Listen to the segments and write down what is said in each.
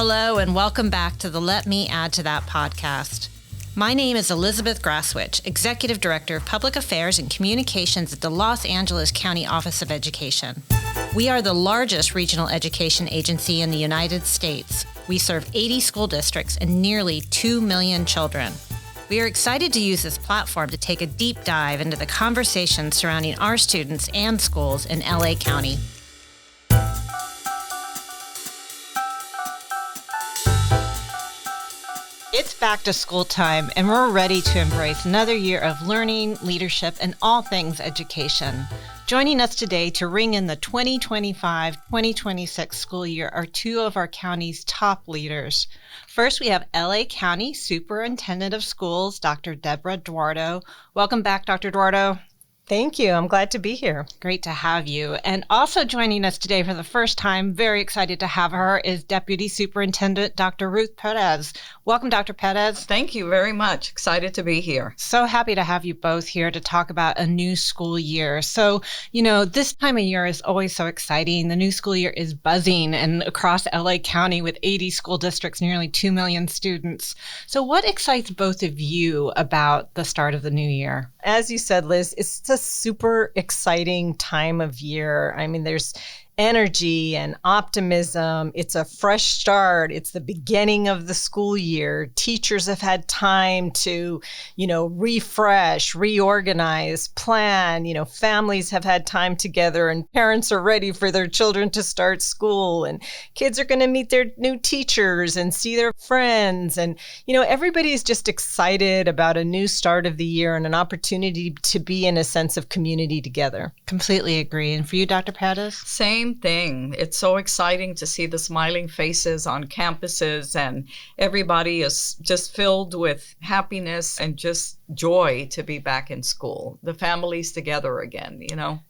Hello, and welcome back to the Let Me Add to That podcast. My name is Elizabeth Graswich, Executive Director of Public Affairs and Communications at the Los Angeles County Office of Education. We are the largest regional education agency in the United States. We serve 80 school districts and nearly 2 million children. We are excited to use this platform to take a deep dive into the conversations surrounding our students and schools in LA County. It's back to school time, and we're ready to embrace another year of learning, leadership, and all things education. Joining us today to ring in the 2025-2026 school year are two of our county's top leaders. First, we have LA County Superintendent of Schools, Dr. Debra Duardo. Welcome back, Dr. Duardo. Thank you. I'm glad to be here. Great to have you. And also joining us today for the first time, very excited to have her, is Deputy Superintendent Dr. Ruth Pérez. Welcome, Dr. Perez. Thank you very much. Excited to be here. So happy to have you both here to talk about a new school year. So, this time of year is always so exciting. The new school year is buzzing and across LA County with 80 school districts, nearly 2 million students. So what excites both of you about the start of the new year? As you said, Liz, it's a super exciting time of year. I mean, there's energy and optimism. It's a fresh start. It's the beginning of the school year. Teachers have had time to, refresh, reorganize, plan. Families have had time together, and parents are ready for their children to start school, and kids are going to meet their new teachers and see their friends. And, everybody is just excited about a new start of the year and an opportunity to be in a sense of community together. Completely agree. And for you, Dr. Perez? Same thing. It's so exciting to see the smiling faces on campuses, and everybody is just filled with happiness and just joy to be back in school. The families together again,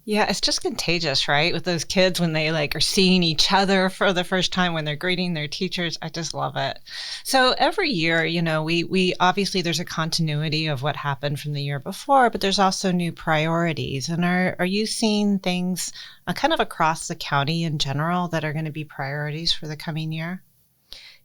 Yeah, it's just contagious, right? With those kids when they are seeing each other for the first time, when they're greeting their teachers. I just love it. So every year, we obviously there's a continuity of what happened from the year before, but there's also new priorities. And are you seeing things kind of across the county in general that are going to be priorities for the coming year?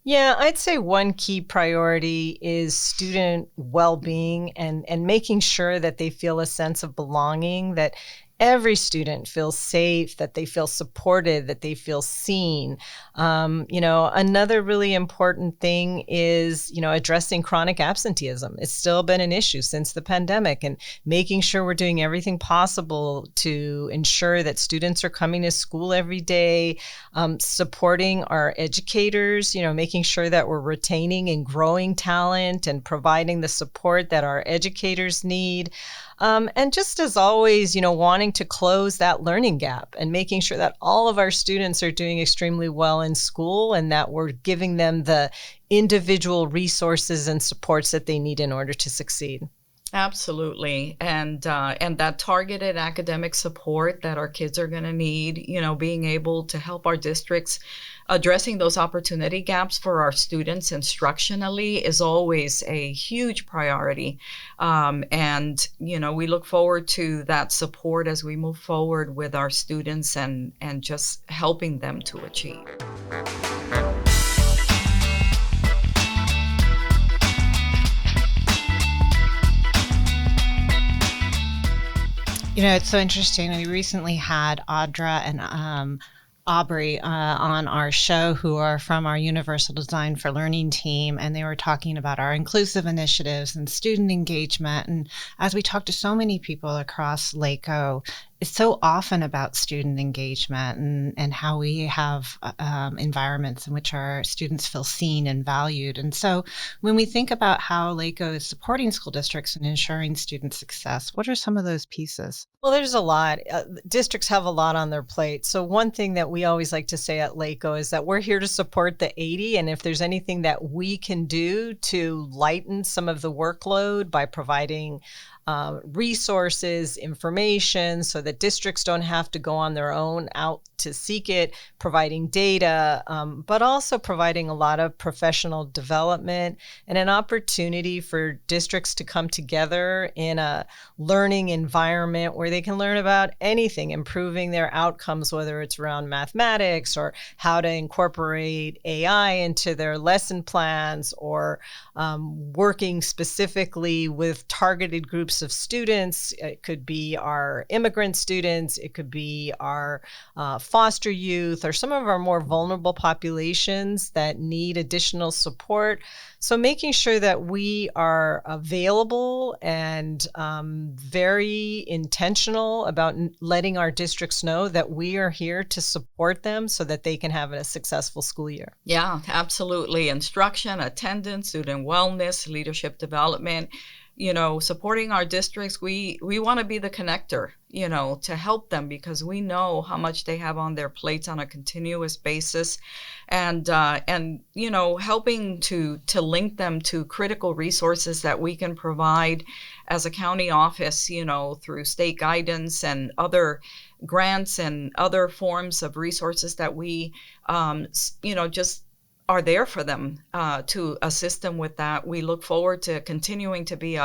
Yeah, I'd say one key priority is student well-being and making sure that they feel a sense of belonging, that every student feels safe, that they feel supported, that they feel seen. Another really important thing is, addressing chronic absenteeism. It's still been an issue since the pandemic, and making sure we're doing everything possible to ensure that students are coming to school every day, supporting our educators, making sure that we're retaining and growing talent and providing the support that our educators need. And just as always, wanting to close that learning gap and making sure that all of our students are doing extremely well in school and that we're giving them the individual resources and supports that they need in order to succeed. Absolutely. And that targeted academic support that our kids are going to need, being able to help our districts addressing those opportunity gaps for our students instructionally is always a huge priority. We look forward to that support as we move forward with our students and just helping them to achieve. It's so interesting. We recently had Audra and Aubrey on our show, who are from our Universal Design for Learning team, and they were talking about our inclusive initiatives and student engagement. And as we talk to so many people across LACOE, it's so often about student engagement and how we have environments in which our students feel seen and valued. And so when we think about how LACOE is supporting school districts and ensuring student success, what are some of those pieces? Well, there's a lot. Districts have a lot on their plate. So one thing that we always like to say at LACOE is that we're here to support the 80. And if there's anything that we can do to lighten some of the workload by providing resources, information, so that districts don't have to go on their own out to seek it, providing data, but also providing a lot of professional development and an opportunity for districts to come together in a learning environment where they can learn about anything, improving their outcomes, whether it's around mathematics or how to incorporate AI into their lesson plans, or working specifically with targeted groups of students. It could be our immigrant students, it could be our foster youth, or some of our more vulnerable populations that need additional support. So making sure that we are available and very intentional about letting our districts know that we are here to support them so that they can have a successful school year. Yeah, absolutely. Instruction, attendance, student wellness, leadership development, supporting our districts. We want to be the connector, to help them, because we know how much they have on their plates on a continuous basis, and helping to link them to critical resources that we can provide as a county office, through state guidance and other grants and other forms of resources that we, just are there for them, to assist them with that. We look forward to continuing to be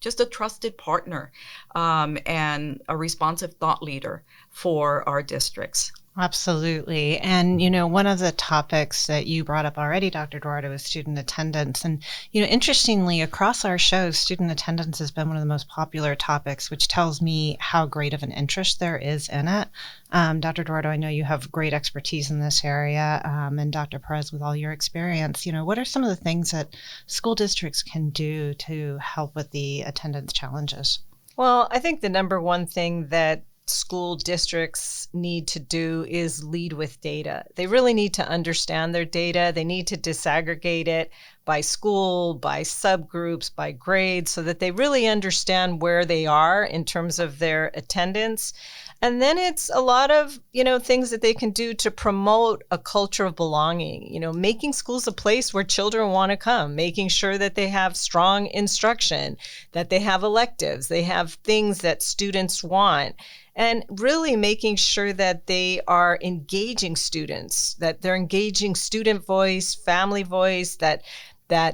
just a trusted partner, and a responsive thought leader for our districts. Absolutely. And, one of the topics that you brought up already, Dr. Duardo, is student attendance. And, interestingly, across our shows, student attendance has been one of the most popular topics, which tells me how great of an interest there is in it. Dr. Duardo, I know you have great expertise in this area, and Dr. Perez, with all your experience, what are some of the things that school districts can do to help with the attendance challenges? Well, I think the number one thing that school districts need to do is lead with data. They really need to understand their data. They need to disaggregate it by school, by subgroups, by grades, so that they really understand where they are in terms of their attendance. And then it's a lot of, things that they can do to promote a culture of belonging, making schools a place where children want to come, making sure that they have strong instruction, that they have electives, they have things that students want. And really making sure that they are engaging students, that they're engaging student voice, family voice, that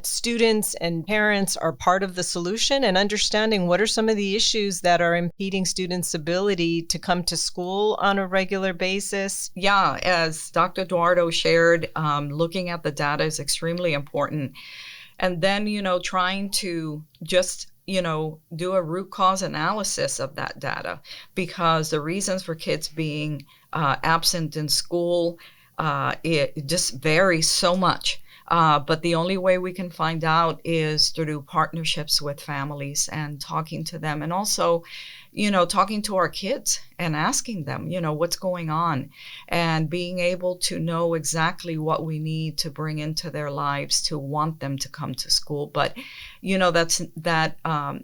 students and parents are part of the solution, and understanding what are some of the issues that are impeding students' ability to come to school on a regular basis. Yeah, as Dr. Duardo shared, looking at the data is extremely important. And then, trying to just do a root cause analysis of that data, because the reasons for kids being absent in school, it just varies so much. But the only way we can find out is through partnerships with families and talking to them, and also, talking to our kids and asking them, what's going on, and being able to know exactly what we need to bring into their lives to want them to come to school. But,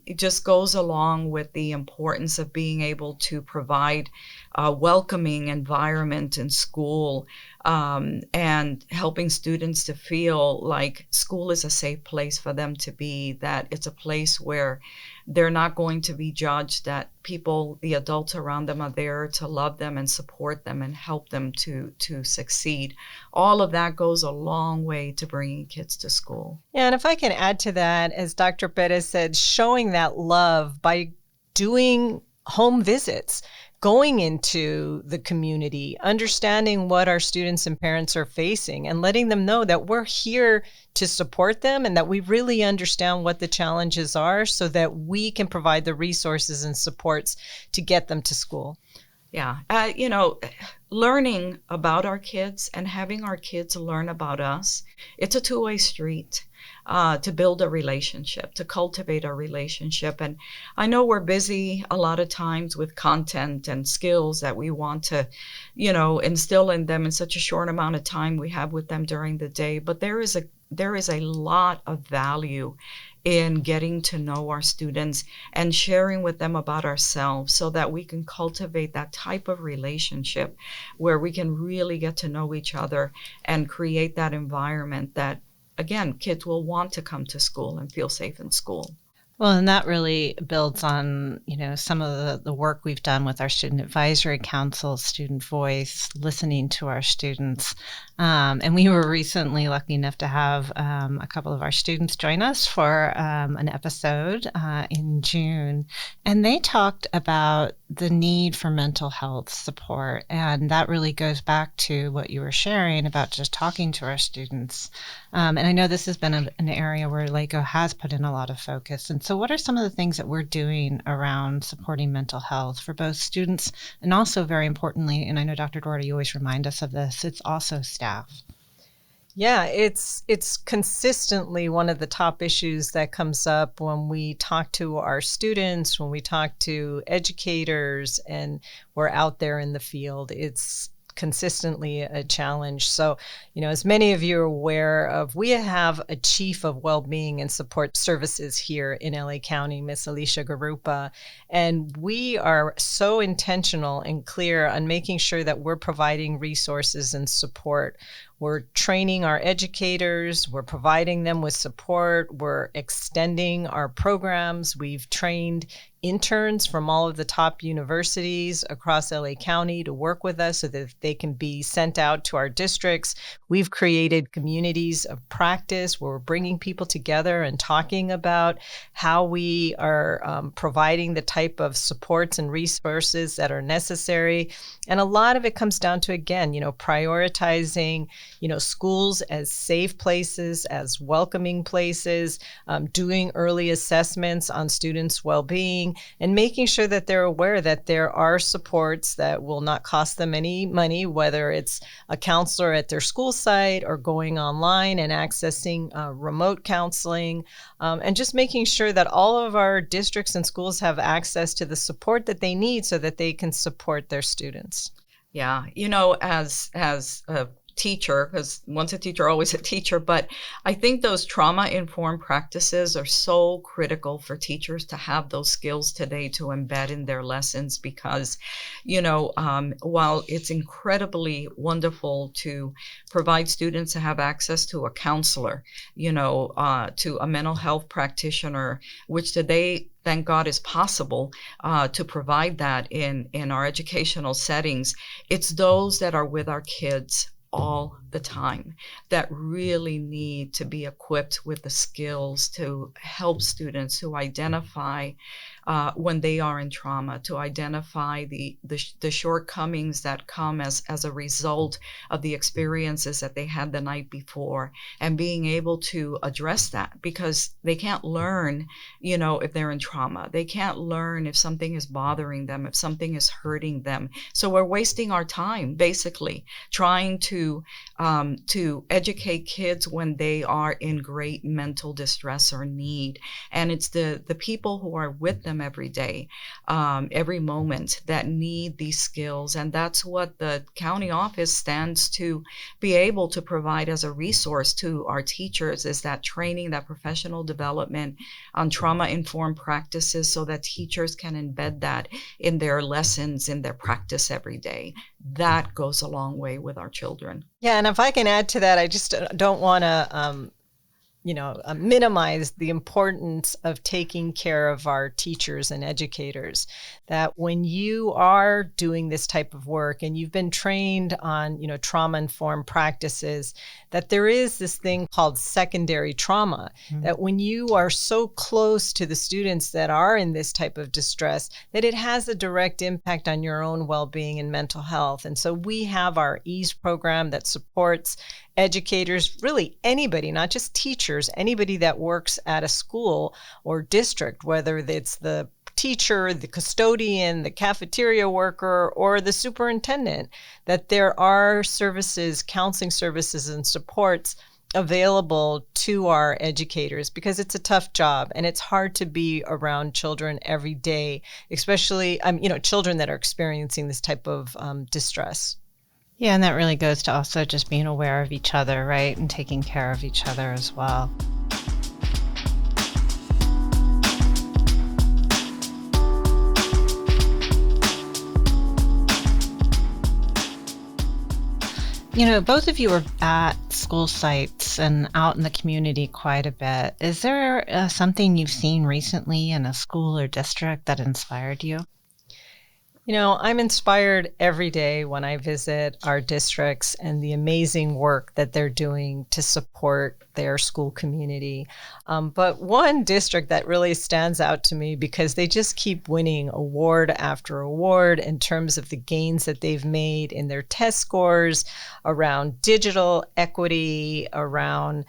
it just goes along with the importance of being able to provide a welcoming environment in school, and helping students to feel like school is a safe place for them to be, that it's a place where they're not going to be judged, that people, the adults around them, are there to love them and support them and help them to succeed. All of that goes a long way to bringing kids to school. Yeah, and if I can add to that, as Dr. Perez said, showing that love by doing home visits, going into the community, understanding what our students and parents are facing, and letting them know that we're here to support them and that we really understand what the challenges are, so that we can provide the resources and supports to get them to school. Yeah, learning about our kids and having our kids learn about us, it's a two-way street. To build a relationship, to cultivate a relationship. And I know we're busy a lot of times with content and skills that we want to, instill in them in such a short amount of time we have with them during the day. But there is a lot of value in getting to know our students and sharing with them about ourselves, so that we can cultivate that type of relationship where we can really get to know each other and create that environment that, again, kids will want to come to school and feel safe in school. Well, and that really builds on, some of the work we've done with our student advisory council, student voice, listening to our students. And we were recently lucky enough to have a couple of our students join us for an episode in June. And they talked about the need for mental health support. And that really goes back to what you were sharing about just talking to our students. And I know this has been an area where LACOE has put in a lot of focus. And so what are some of the things that we're doing around supporting mental health for both students and also, very importantly, and I know Dr. Duardo, you always remind us of this, it's also staff. Yeah, it's consistently one of the top issues that comes up when we talk to our students, when we talk to educators, and we're out there in the field. It's consistently a challenge. So, as many of you are aware of, we have a chief of wellbeing and support services here in LA County, Miss Alicia Garupa, and we are so intentional and clear on making sure that we're providing resources and support. We're training our educators, we're providing them with support, we're extending our programs. We've trained interns from all of the top universities across LA County to work with us so that they can be sent out to our districts. We've created communities of practice where we're bringing people together and talking about how we are providing the type of supports and resources that are necessary. And a lot of it comes down to, again, prioritizing, schools as safe places, as welcoming places, doing early assessments on students' well-being, and making sure that they're aware that there are supports that will not cost them any money, whether it's a counselor at their school site or going online and accessing remote counseling, and just making sure that all of our districts and schools have access to the support that they need so that they can support their students. Yeah, as a teacher, because once a teacher, always a teacher, but I think those trauma-informed practices are so critical for teachers to have those skills today to embed in their lessons because, while it's incredibly wonderful to provide students to have access to a counselor, to a mental health practitioner, which today, thank God, is possible to provide that in our educational settings. It's those that are with our kids all the time that really need to be equipped with the skills to help students to identify when they are in trauma, to identify the shortcomings that come as a result of the experiences that they had the night before, and being able to address that because they can't learn, if they're in trauma. They can't learn if something is bothering them, if something is hurting them. So we're wasting our time basically trying to educate kids when they are in great mental distress or need. And it's the people who are with them every day, every moment, that need these skills. And that's what the county office stands to be able to provide as a resource to our teachers, is that training, that professional development on trauma-informed practices so that teachers can embed that in their lessons, in their practice every day. That goes a long way with our children. Yeah, and if I can add to that, I just don't want to minimize the importance of taking care of our teachers and educators. That when you are doing this type of work and you've been trained on, trauma-informed practices, that there is this thing called secondary trauma, that when you are so close to the students that are in this type of distress, that it has a direct impact on your own well-being and mental health. And so we have our EASE program that supports educators, really anybody, not just teachers, anybody that works at a school or district, whether it's the teacher, the custodian, the cafeteria worker, or the superintendent, that there are services, counseling services and supports available to our educators, because it's a tough job and it's hard to be around children every day, especially, children that are experiencing this type of distress. Yeah, and that really goes to also just being aware of each other, right? And taking care of each other as well. Both of you are at school sites and out in the community quite a bit. Is there something you've seen recently in a school or district that inspired you? I'm inspired every day when I visit our districts and the amazing work that they're doing to support their school community. But one district that really stands out to me because they just keep winning award after award in terms of the gains that they've made in their test scores around digital equity, around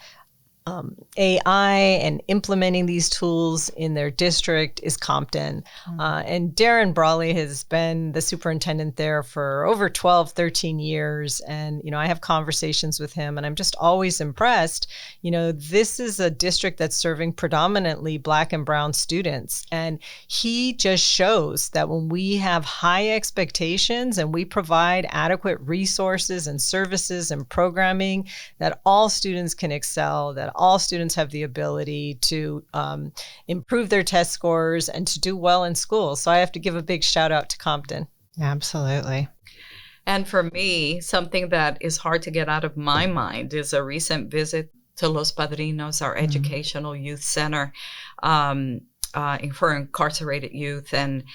AI and implementing these tools in their district is Compton. And Darren Brawley has been the superintendent there for over 12, 13 years. And, I have conversations with him and I'm just always impressed. This is a district that's serving predominantly Black and Brown students. And he just shows that when we have high expectations and we provide adequate resources and services and programming, that all students can excel, that all students have the ability to improve their test scores and to do well in school. So I have to give a big shout out to Compton. Absolutely. And for me, something that is hard to get out of my mind is a recent visit to Los Padrinos, our educational youth center for incarcerated youth. And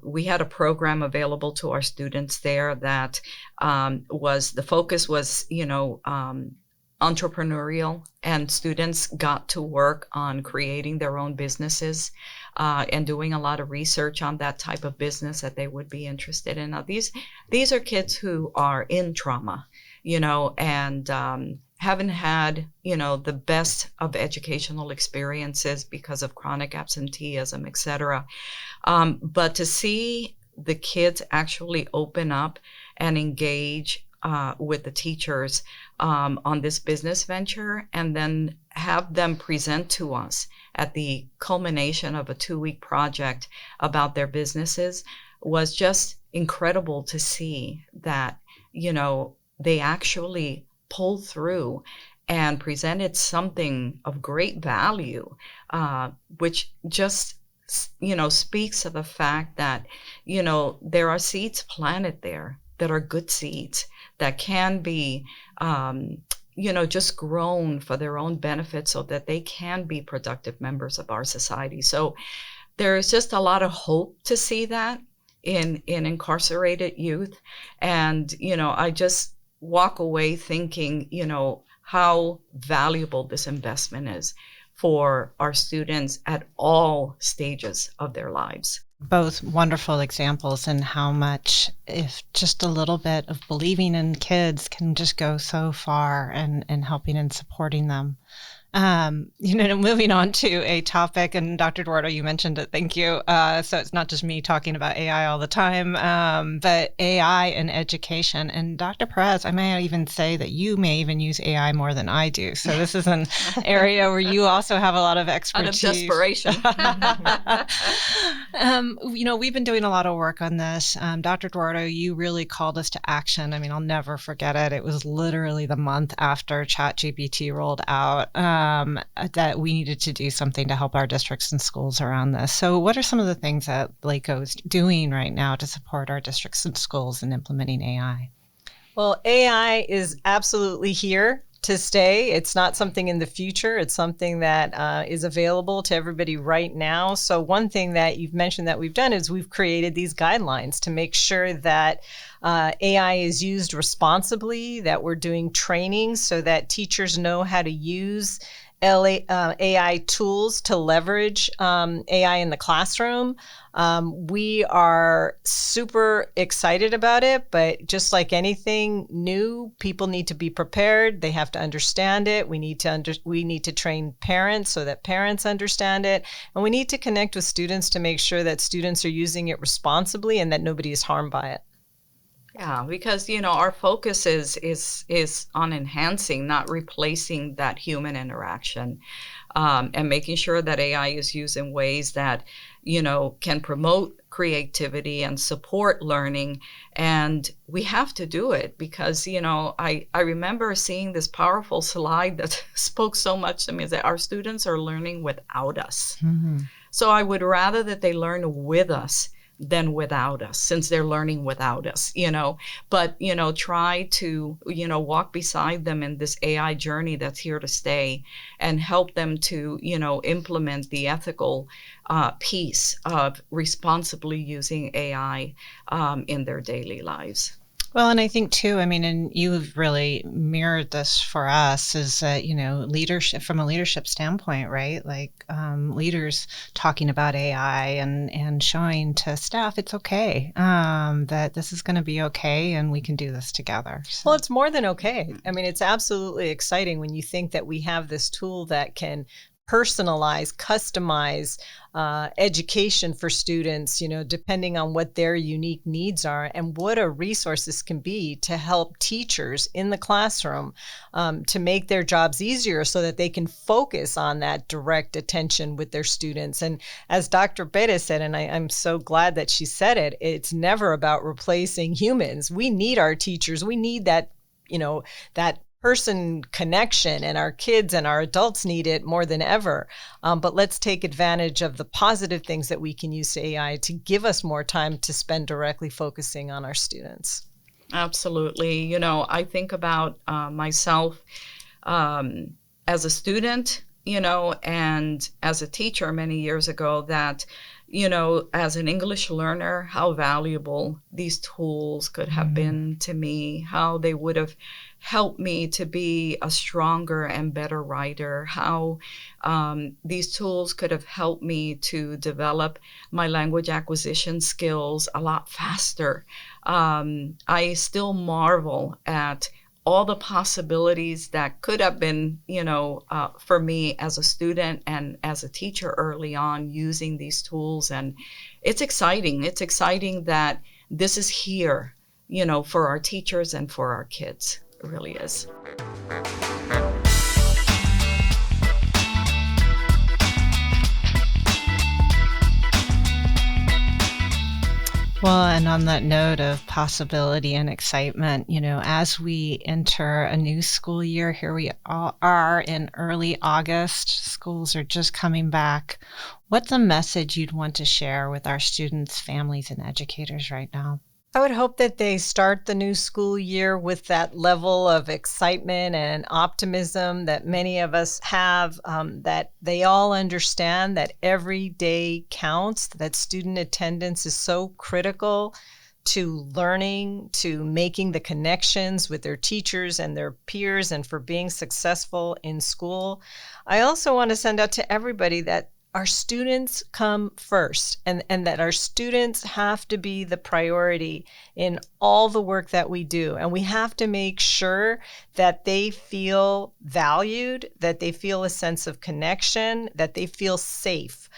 we had a program available to our students there that the focus was, entrepreneurial, and students got to work on creating their own businesses and doing a lot of research on that type of business that they would be interested in. Now, these are kids who are in trauma, and haven't had, the best of educational experiences because of chronic absenteeism, et cetera. But to see the kids actually open up and engage with the teachers on this business venture, and then have them present to us at the culmination of a 2-week project about their businesses was just incredible to see that, they actually pulled through and presented something of great value, which just speaks of the fact that, there are seeds planted there that are good seeds that can be, just grown for their own benefit so that they can be productive members of our society. So there is just a lot of hope to see that in incarcerated youth. And, I just walk away thinking, how valuable this investment is for our students at all stages of their lives. Both wonderful examples and how much, if just a little bit of believing in kids can just go so far and helping and supporting them. Moving on to a topic, and Dr. Duardo, you mentioned it, thank you. So it's not just me talking about AI all the time, but AI in education. And Dr. Perez, I may even say that you may even use AI more than I do. So this is an area where you also have a lot of expertise. Out of desperation. We've been doing a lot of work on this. Dr. Duardo, you really called us to action. I mean, I'll never forget it. It was literally the month after ChatGPT rolled out. That we needed to do something to help our districts and schools around this. So what are some of the things that LACOE is doing right now to support our districts and schools in implementing AI? Well, AI is absolutely here to stay. It's not something in the future. It's something that is available to everybody right now. So one thing that you've mentioned that we've done is we've created these guidelines to make sure that AI is used responsibly, that we're doing training so that teachers know how to use AI tools to leverage AI in the classroom. We are super excited about it, but just like anything new, people need to be prepared. They have to understand it. We need to train parents so that parents understand it. And we need to connect with students to make sure that students are using it responsibly and that nobody is harmed by it. Yeah, because our focus is on enhancing, not replacing that human interaction, and making sure that AI is used in ways that can promote creativity and support learning. And we have to do it because I remember seeing this powerful slide that spoke so much to me, is that our students are learning without us. Mm-hmm. So I would rather that they learn with us than without us, since they're learning without us, but, try to, walk beside them in this AI journey that's here to stay, and help them to, implement the ethical piece of responsibly using AI in their daily lives. Well, and I think too, I mean, and you've really mirrored this for us, is that, leadership, from a leadership standpoint, right? Like leaders talking about AI and showing to staff it's okay, that this is going to be okay and we can do this together. So. Well, it's more than okay. I mean, it's absolutely exciting when you think that we have this tool that can personalize, customize education for students, depending on what their unique needs are, and what a resource this can be to help teachers in the classroom to make their jobs easier so that they can focus on that direct attention with their students. And as Dr. Perez said, and I'm so glad that she said it, it's never about replacing humans. We need our teachers. We need that, that person connection, and our kids and our adults need it more than ever. But let's take advantage of the positive things that we can use to AI to give us more time to spend directly focusing on our students. Absolutely. I think about myself as a student, and as a teacher many years ago, that as an English learner, how valuable these tools could have been to me, how they would have helped me to be a stronger and better writer, how these tools could have helped me to develop my language acquisition skills a lot faster. I still marvel at all the possibilities that could have been, for me as a student and as a teacher early on using these tools. And it's exciting. It's exciting that this is here, for our teachers and for our kids. It really is. Well, and on that note of possibility and excitement, as we enter a new school year, here we all are in early August. Schools are just coming back. What's a message you'd want to share with our students, families, and educators right now? I would hope that they start the new school year with that level of excitement and optimism that many of us have, that they all understand that every day counts, that student attendance is so critical to learning, to making the connections with their teachers and their peers, and for being successful in school. I also want to send out to everybody that our students come first, and that our students have to be the priority in all the work that we do. And we have to make sure that they feel valued, that they feel a sense of connection, that they feel safe.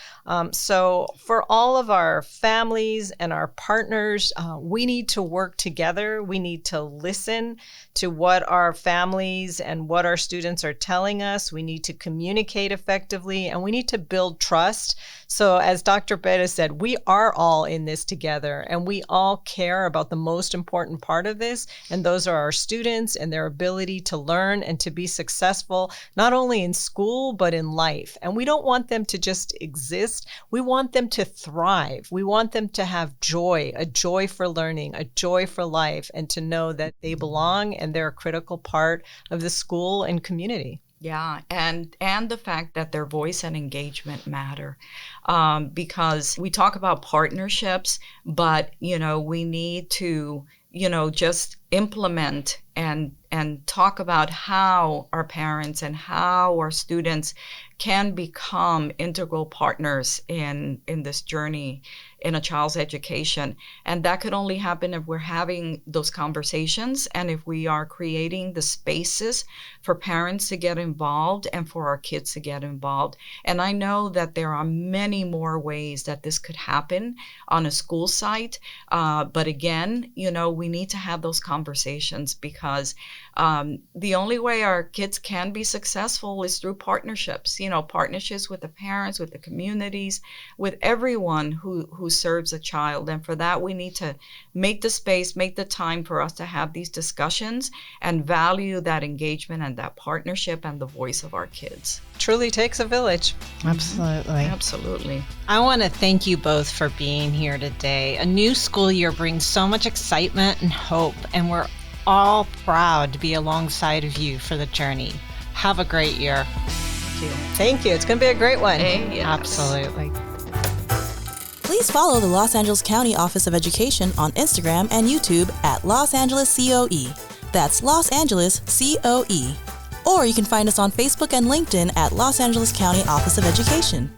So for all of our families and our partners, we need to work together. We need to listen to what our families and what our students are telling us. We need to communicate effectively, and we need to build trust. So as Dr. Perez said, we are all in this together, and we all care about the most important part of this, and those are our students and their ability to learn and to be successful, not only in school, but in life. And we don't want them to just exist. We want them to thrive. We want them to have joy, a joy for learning, a joy for life, and to know that they belong and they're a critical part of the school and community. Yeah, and the fact that their voice and engagement matter, because we talk about partnerships, but we need to just implement and talk about how our parents and how our students can become integral partners in this journey in a child's education. And that could only happen if we're having those conversations, and if we are creating the spaces for parents to get involved and for our kids to get involved. And I know that there are many more ways that this could happen on a school site. But again, we need to have those conversations, because the only way our kids can be successful is through partnerships, partnerships with the parents, with the communities, with everyone who's serves a child. And for that, we need to make the space, make the time for us to have these discussions and value that engagement and that partnership and the voice of our kids. Truly takes a village. Absolutely. Absolutely. I want to thank you both for being here today. A new school year brings so much excitement and hope, and we're all proud to be alongside of you for the journey. Have a great year. Thank you. It's going to be a great one. Yes. Absolutely. Please follow the Los Angeles County Office of Education on Instagram and YouTube at Los Angeles COE. That's Los Angeles COE. Or you can find us on Facebook and LinkedIn at Los Angeles County Office of Education.